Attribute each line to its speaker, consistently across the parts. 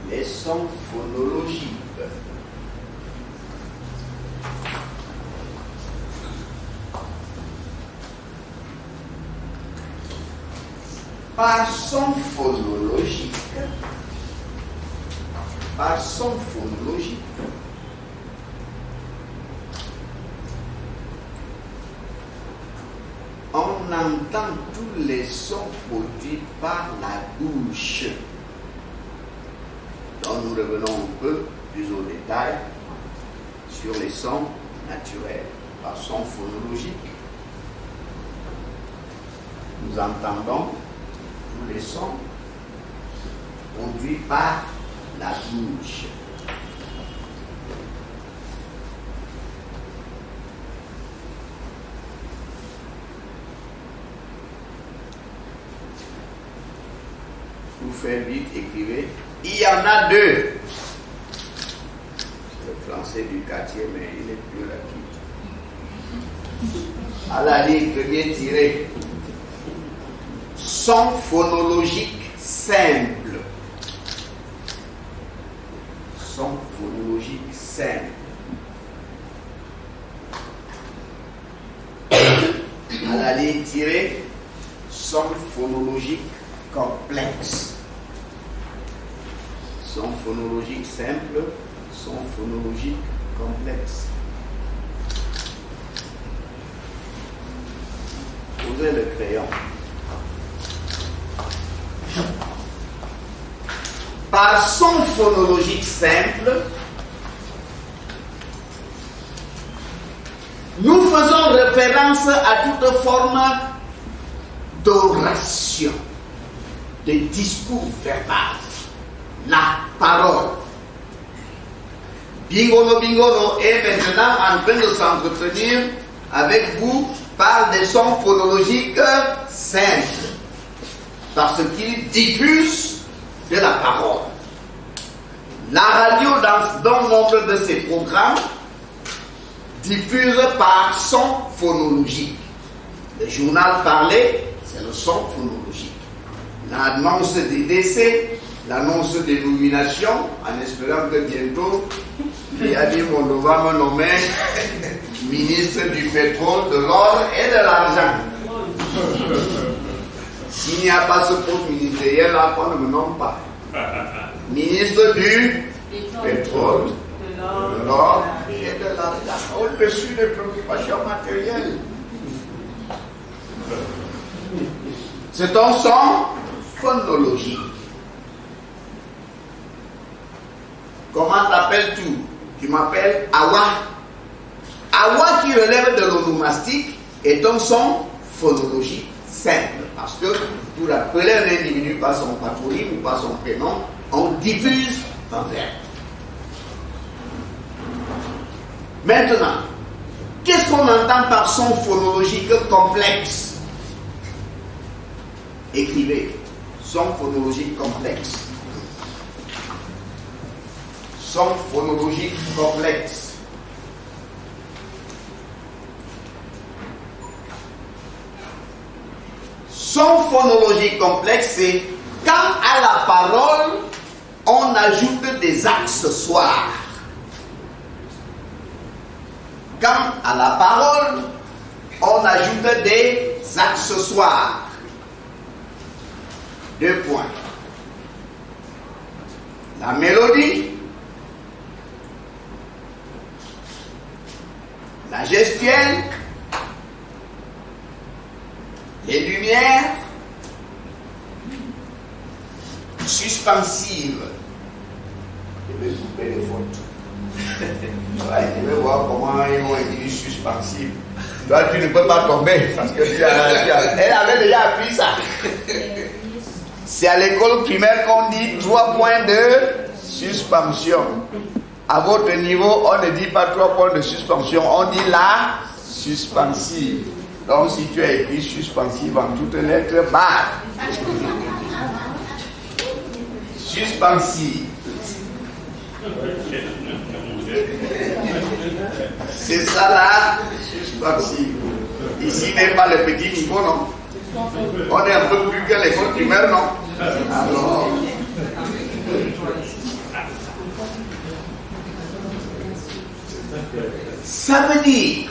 Speaker 1: les sons phonologiques. Par son phonologique, on entend tous les sons produits par la bouche. Donc nous revenons un peu plus au détail sur les sons naturels. Par son phonologique, nous entendons tous les sons produits par la bouche. Pour faire vite, écrivez. Il y en a deux. C'est le français du quartier, mais il est plus rapide. À la ligne, premier tiré. Son phonologique simple. Son phonologique simple. À la ligne tirée, son phonologique complexe. Son phonologique simple, son phonologique complexe. Posez le crayon. Par son phonologique simple, nous faisons référence à toute forme d'oration, de discours verbal, la parole. Bingolo est maintenant en train de s'entretenir avec vous par des sons phonologiques simples, parce qu'il diffuse de la parole. La radio, dans nombre de ses programmes, diffuse par son phonologique. Le journal parlé, c'est le son phonologique. L'annonce des décès, l'annonce des nominations, en espérant que bientôt, Yadi Mondo va me nommer ministre du pétrole, de l'or et de l'argent. S'il n'y a pas ce poste ministériel là, qu'on ne me nomme pas. Ministre du pétrole, de l'or et de l'argent. Au-dessus des préoccupations matérielles. C'est un son phonologique. Comment t'appelles-tu? Tu m'appelles Awa. Awa qui relève de l'onomastique est un son phonologique simple. Parce que pour appeler un individu par son patronyme ou par son prénom, on diffuse un verbe. Maintenant, qu'est-ce qu'on entend par son phonologique complexe? Écrivez. Son phonologique complexe. Son phonologique complexe. Son phonologique complexe, c'est quand à la parole, on ajoute des accessoires. Quand à la parole, on ajoute des accessoires. 2 points. La mélodie, la gestuelle, les lumières suspensives. Je vais couper les fautes. Ouais, je vais voir comment ils vont être suspensives. Toi, tu ne peux pas tomber parce que elle avait déjà appris ça. C'est à l'école primaire qu'on dit 3 points de suspension. À votre niveau, on ne dit pas 3 points de suspension, on dit la suspensive. Donc si tu as écrit suspensive en toutes lettres, barre. Suspensive. C'est ça là, suspensive. Ici n'est pas le petit niveau, non? On est un peu plus que l'école primaire, non? Alors, Ça veut dire,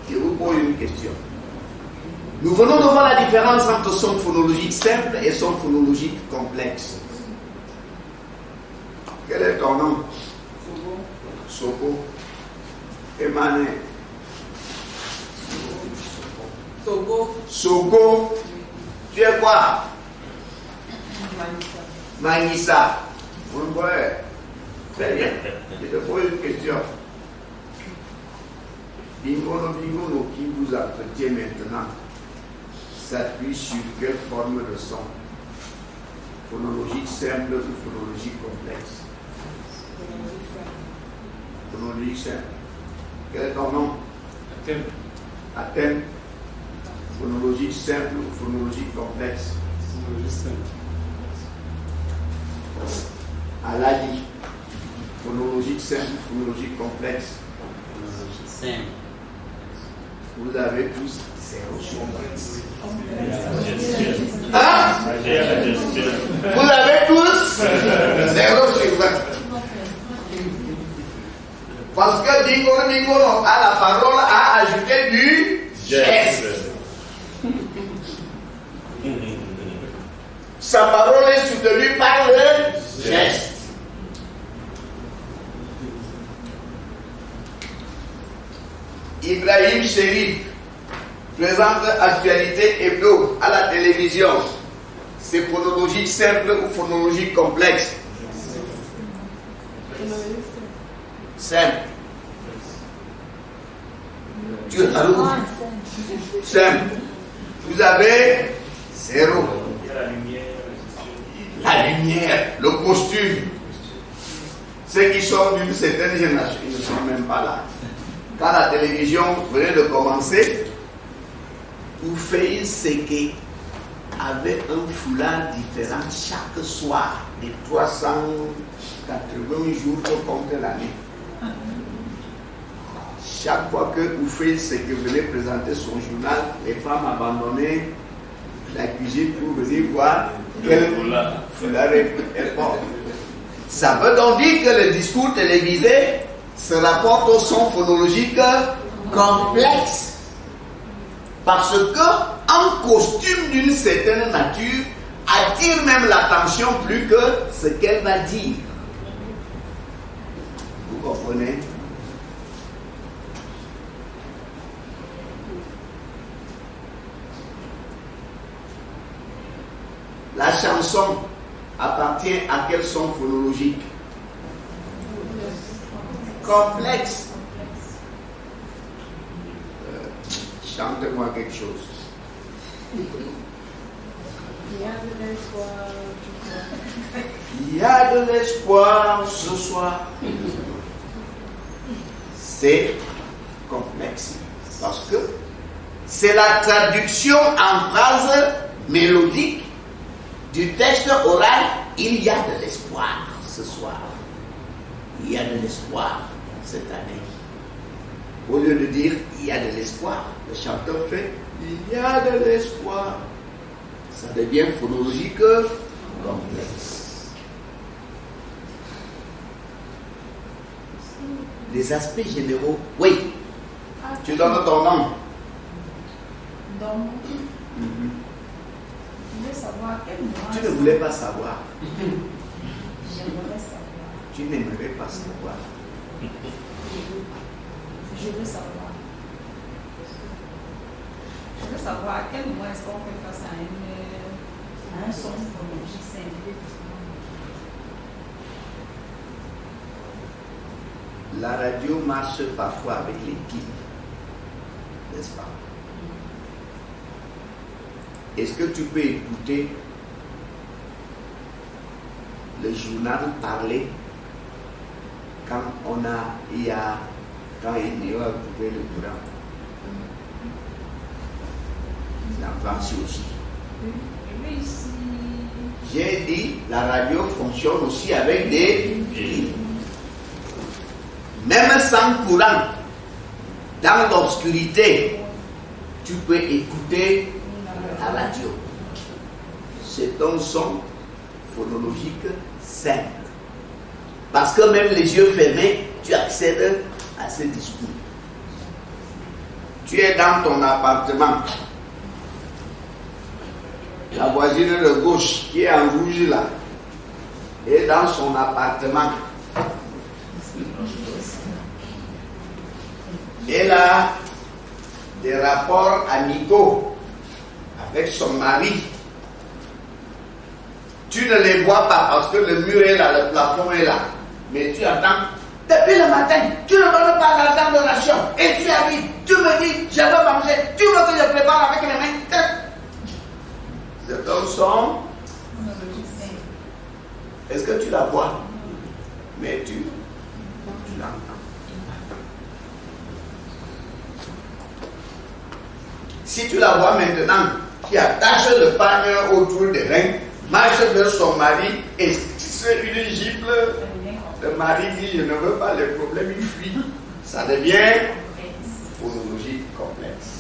Speaker 1: je vous pose une question. Nous venons de voir la différence entre son phonologique simple et son phonologique complexe. Quel est ton nom? Soko. Emmanuel. Soko. Tu es quoi? Manissa. Ouais. Très bien. Je te pose une question. Bingono qui vous entretient maintenant s'appuie sur quelle forme de son? Phonologique simple ou phonologique complexe? Phonologique simple. Quel est ton nom?
Speaker 2: Athènes.
Speaker 1: Athènes. Phonologique simple ou phonologique complexe?
Speaker 2: Phonologique simple.
Speaker 1: Aladi. Phonologique simple ou phonologique complexe?
Speaker 3: Phonologique simple.
Speaker 1: Vous avez tous zéro complexe.
Speaker 3: Hein?
Speaker 1: Vous avez tous zéro sur 20. Parce que Dingo à la parole a ajouté du geste. Sa parole est soutenue par le geste. Ibrahim Chérif présente Actualité Hebdo à la télévision. C'est phonologique simple ou phonologique complexe? Simple. Tu as simple. Vous avez zéro. La lumière, le costume. Ceux qui sont d'une certaine génération, ils ne sont même pas là. Quand la télévision venait de commencer, Oufeil Seke avait un foulard différent chaque soir des 380 jours que compte l'année. Chaque fois que Oufeil Seke venait présenter son journal, les femmes abandonnaient la cuisine pour venir voir quel foulard elle porte. Ça veut donc dire que le discours télévisé se rapporte au son phonologique complexe. Parce que un costume d'une certaine nature attire même l'attention plus que ce qu'elle va dire. Vous comprenez? La chanson appartient à quel son phonologique? Complexe. Chante-moi quelque chose.
Speaker 4: Il y a de l'espoir.
Speaker 1: Il y a de l'espoir ce soir. C'est complexe parce que c'est la traduction en phrase mélodique du texte oral. Il y a de l'espoir ce soir. Il y a de l'espoir cette année. Au lieu de dire il y a de l'espoir, le chanteur fait il y a de l'espoir. Ça devient phonologique complexe. Les aspects généraux, oui. Tu donnes ton nom.
Speaker 4: Donc, je voulais savoir quel mois.
Speaker 1: Tu ne voulais pas savoir.
Speaker 4: J'aimerais savoir.
Speaker 1: Tu n'aimerais pas savoir.
Speaker 4: Je veux savoir. Je veux savoir à quel moment est-ce qu'on fait face à un son phonologique simple.
Speaker 1: La radio marche parfois avec les guides, n'est-ce pas? Est-ce que tu peux écouter le journal parler quand quand il y a coupé le courant? La France aussi.
Speaker 4: Oui, si.
Speaker 1: J'ai dit, la radio fonctionne aussi avec des fils. Même sans courant, dans l'obscurité, tu peux écouter la radio. C'est un son phonologique simple. Parce que même les yeux fermés, tu accèdes à ce discours. Tu es dans ton appartement. La voisine de gauche qui est en rouge là est dans son appartement. Elle a des rapports amicaux avec son mari. Tu ne les vois pas parce que le mur est là, le plafond est là. Mais tu attends. Depuis le matin, tu ne donnes pas l'argent de ration. Et tu arrives, tu me dis, je veux manger. Tu veux que je prépare avec mes mains. C'est un son. Est-ce que tu la vois? Mais tu l'entends. Si tu la vois maintenant, qui attache le panier autour des reins, marche vers son mari et tisse une gifle, le mari dit je ne veux pas les problèmes, il fuit. Ça devient phonologie complexe.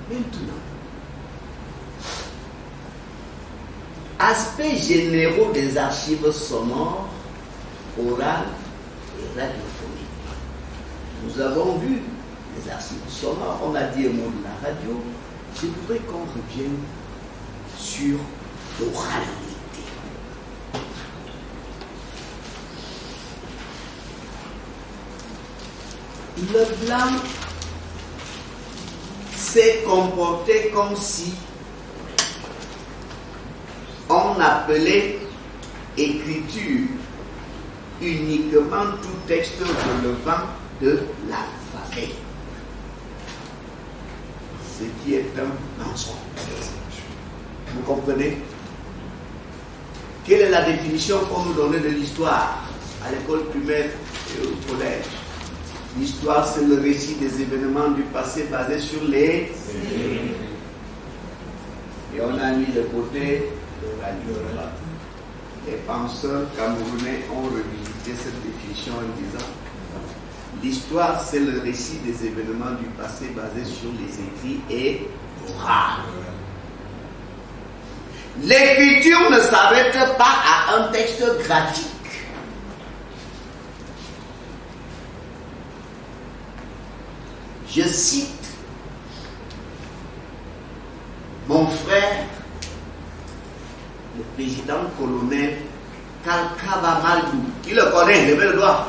Speaker 1: Maintenant, aspects généraux des archives sonores, orales et radiophoniques. Nous avons vu les archives sonores, on a dit un mot de la radio. Je voudrais qu'on revienne sur l'oralité. Le blanc s'est comporté comme si on appelait écriture uniquement tout texte relevant de l'alphabet. Ce qui est un mensonge. Vous comprenez? Quelle est la définition qu'on nous donnait de l'histoire à l'école primaire et au collège? L'histoire, c'est le récit des événements du passé basé sur les... Et on a mis de côté l'oralité. Les penseurs camerounais ont revisité cette définition en disant l'histoire, c'est le récit des événements du passé basé sur les écrits et l'oral. L'écriture ne s'arrête pas à un texte graphique. Je cite mon frère, le président colonel Kalkaba Maldou. Qui le connaît? Levez le doigt.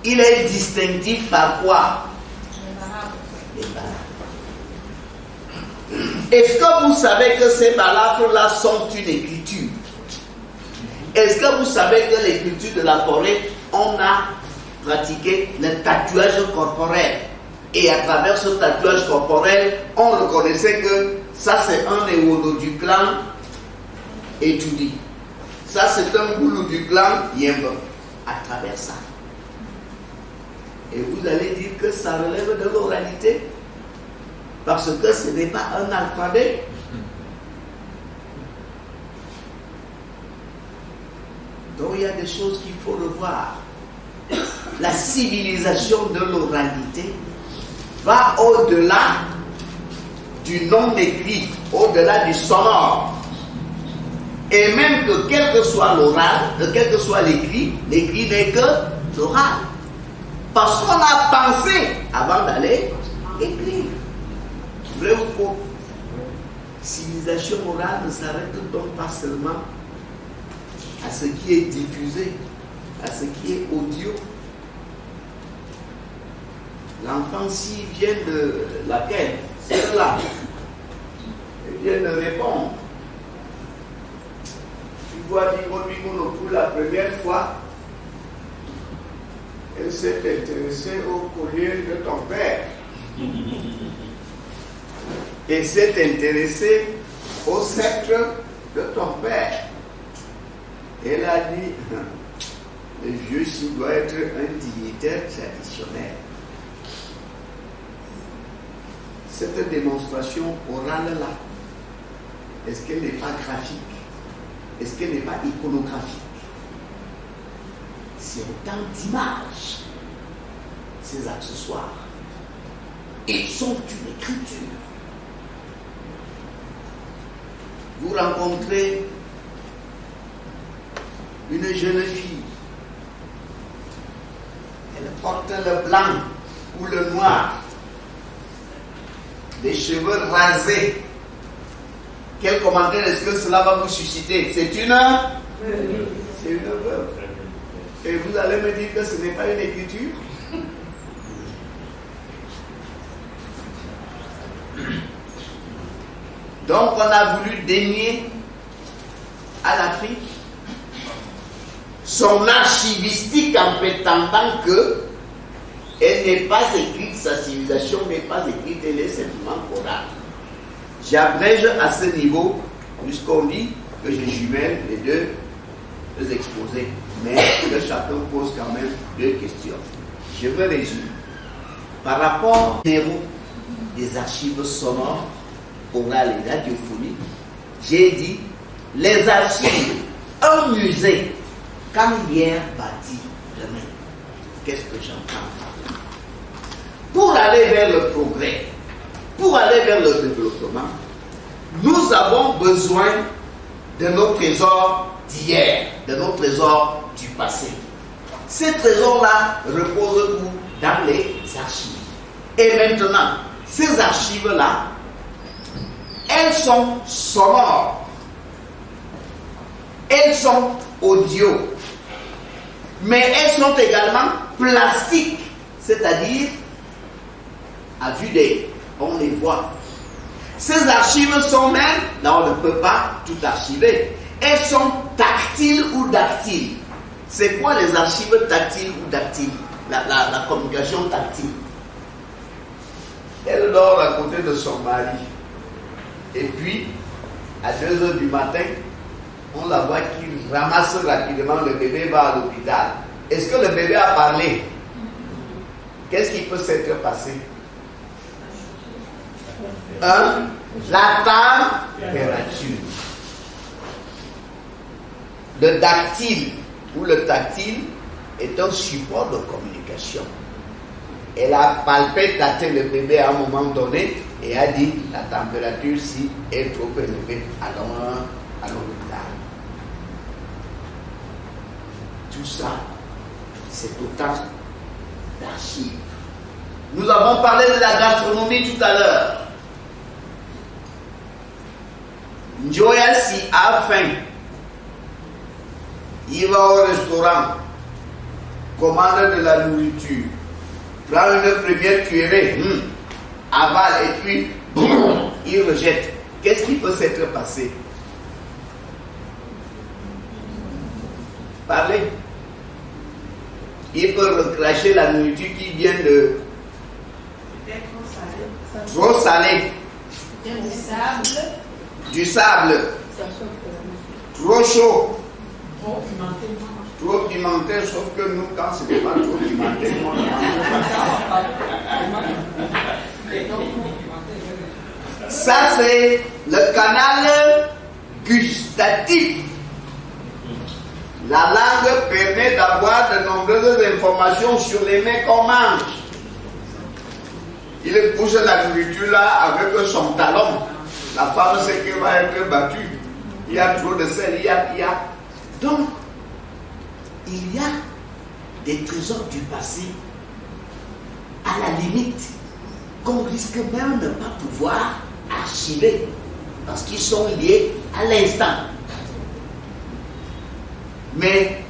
Speaker 1: Il est distinctif par quoi? Les balafres. Est-ce que vous savez que ces balafres-là sont une écriture? Est-ce que vous savez que l'écriture de la forêt, on a pratiqué le tatouage corporel? Et à travers ce tatouage corporel, on reconnaissait que ça c'est un Ewono du clan Etudi. Ça c'est un Goulou du clan Yemba. À travers ça. Et vous allez dire que ça relève de l'oralité parce que ce n'est pas un alphabet. Donc il y a des choses qu'il faut revoir. La civilisation de l'oralité va au-delà du non-écrit, au-delà du sonore. Et même que quel que soit l'oral, quel que soit l'écrit n'est que l'oral. Parce qu'on a pensé avant d'aller écrire. Vrai ou faux? Civilisation orale ne s'arrête donc pas seulement à ce qui est diffusé, à ce qui est audio. L'enfant, s'il vient de laquelle? Celle-là. Il vient de répondre. Tu vois Bimono pour la première fois. Elle s'est intéressée au collier de ton père. Elle s'est intéressée au sceptre de ton père. Elle a dit, le vieux s'il doit être un dignitaire traditionnel. Cette démonstration orale-là, est-ce qu'elle n'est pas graphique? Est-ce qu'elle n'est pas iconographique? C'est autant d'images, ces accessoires. Ils sont une écriture. Vous rencontrez une jeune fille. Elle porte le blanc ou le noir, des cheveux rasés. Quel commentaire est-ce que cela va vous susciter? C'est une veuve. Et vous allez me dire que ce n'est pas une écriture? Donc on a voulu dénier à l'Afrique son archivistique en prétendant que elle n'est pas écrite, sa civilisation n'est pas écrite, elle est simplement orale. J'abrège à ce niveau, puisqu'on dit que je jumelle les deux exposés, mais que chacun pose quand même deux questions. Je me résume. Par rapport au niveau des archives sonores, orales et radiophoniques, j'ai dit les archives, un musée, quand hier bâti demain. Qu'est-ce que j'entends par là? Pour aller vers le progrès, pour aller vers le développement, nous avons besoin de nos trésors d'hier, de nos trésors du passé. Ces trésors-là reposent où? Dans les archives. Et maintenant, ces archives-là, elles sont sonores, elles sont audio, mais elles sont également plastiques, c'est-à-dire à vue d'œil, on les voit. Ces archives sont même, là on ne peut pas tout archiver, elles sont tactiles ou dactyles. C'est quoi les archives tactiles ou dactyles? La communication tactile. Elle dort à côté de son mari. Et puis, à 2h du matin, on la voit qui ramasse rapidement le bébé, va à l'hôpital. Est-ce que le bébé a parlé? Qu'est-ce qui peut s'être passé? La température. Le dactyle ou le tactile est un support de communication. Elle a palpé, tâté le bébé à un moment donné et a dit la température si est trop élevée, allons à l'hôpital. Tout ça, c'est autant d'archives. Nous avons parlé de la gastronomie tout à l'heure. Njoya si a faim, il va au restaurant, commande de la nourriture, prend une première cuillerée, avale et puis il rejette. Qu'est-ce qui peut s'être passé? Parlez. Il peut recracher la nourriture qui vient de trop salé. Du sable. Trop chaud. Trop pimenté, sauf que nous, quand ce n'est pas trop pimenté, on ça, c'est le canal gustatif. La langue permet d'avoir de nombreuses informations sur les mets qu'on mange. Il pousse la nourriture là avec son talon. La femme sait qu'elle va être battue. Il y a trop de sel, il y a. Donc, il y a des trésors du passé, à la limite, qu'on risque même de ne pas pouvoir archiver, parce qu'ils sont liés à l'instant. Mais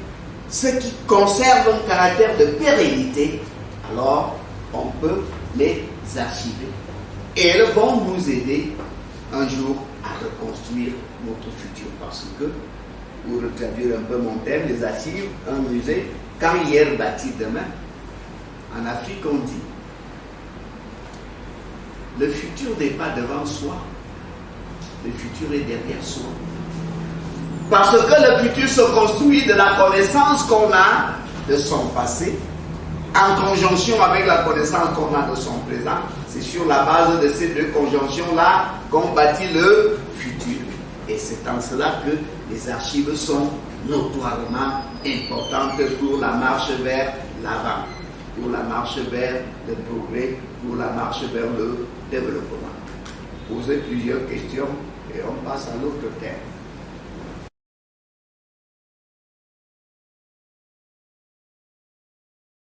Speaker 1: ce qui conserve un caractère de pérennité, alors on peut les archiver. Et elles vont nous aider un jour à reconstruire notre futur. Parce que, pour traduire un peu mon thème, les archives, un musée, quand hier bâti demain, en Afrique on dit, le futur n'est pas devant soi, le futur est derrière soi. Parce que le futur se construit de la connaissance qu'on a de son passé, en conjonction avec la connaissance qu'on a de son présent. C'est sur la base de ces deux conjonctions-là qu'on bâtit le futur. Et c'est en cela que les archives sont notoirement importantes pour la marche vers l'avant. pour la marche vers le progrès, pour la marche vers le développement. Posez plusieurs questions et on passe à l'autre thème.